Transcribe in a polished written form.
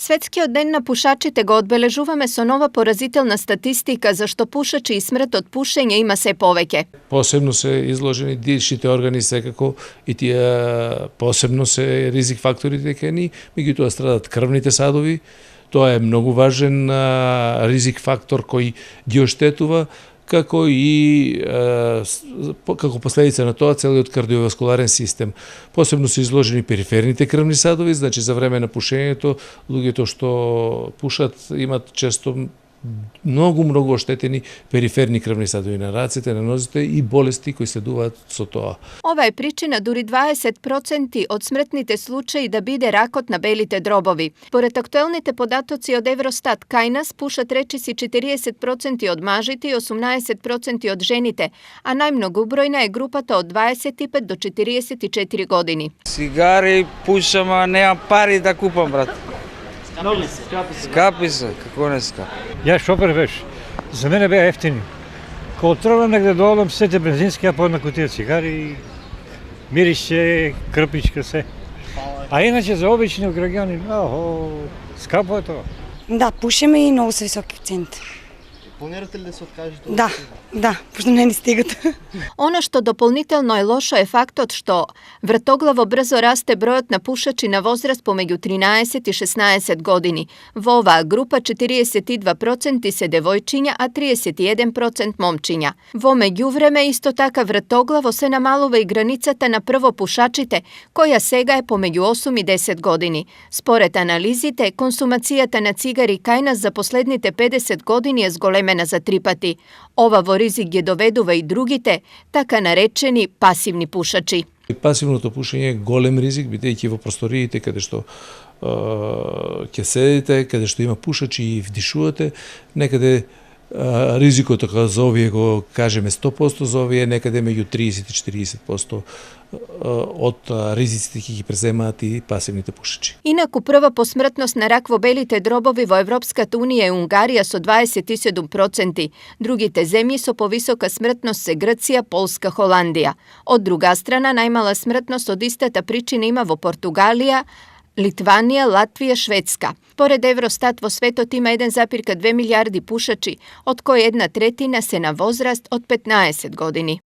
Светскиот ден на пушачите го одбележуваме со нова поразителна статистика зашто пушачи и смрт од пушење има се повеќе. Посебно се изложени дишните органи секако и тие посебно се ризик факторите кај ни, меѓутоа страдат крвните садови. Тоа е многу важен ризик фактор кој ги оштетува, како и како последица на тоа целиот кардиоваскуларен систем. Посебно се изложени периферните крвни садови, значи за време на пушењето луѓето што пушат имат често многу оштетени периферни крвни садови на рацете, на нозите и болести кои следуваат со тоа. Ова е причина дури 20% од смртните случаи да биде ракот на белите дробови. Поред актуелните податоци од Евростат, кај нас пушат речиси 40% од мажите и 18% од жените, а најмногу бројна е групата од 25 до 44 години. Сигари пушам, а немам пари да купам, брат. Скапи се, како не скапи. Ја шофер беше. За мене беа ефтини. Кога требам негде да одам, сете бензински, ја по една кутија цигари, мирише, крпичка се. А иначе за обични граѓани, скапо е тоа. Да, пушиме и многу се високи цените. Планирате ли да се откажете? Да, пошто не ни стигат. Она што дополнително е лошо е фактот што вратоглаво брзо расте бројот на пушачи на возраст помеѓу 13 и 16 години. Во оваа група 42% се девојчиња, а 31% момчиња. Во меѓувреме исто така вратоглаво се намалува и границата на првопушачите, која сега е помеѓу 8 и 10 години. Според анализите, консумацијата на цигари кај нас за последните 50 години е зголемена за 3 пати. Ова во ризик ги доведува и другите, така наречени пасивни пушачи. Пасивното пушење е голем ризик, бидејќи во просториите каде што ќе седите, каде што има пушачи и вдишувате, некаде ризикот за овие го кажеме 100%, за овие некаде меѓу 30 и 40% од ризиците ќе ги преземаат и пасивните пушачи. Инаку прва по смртност на рак во белите дробови во Европската унија е Унгарија со 27%. Другите земји со повисока смртност се Грција, Полска, Холандија. Од друга страна, најмала смртност од истата причина има во Португалија, Литванија, Латвија, Шведска. Поред Евростат во светот има 1,2 милијарди пушачи, од кои 1/3 се на возраст од 15 години.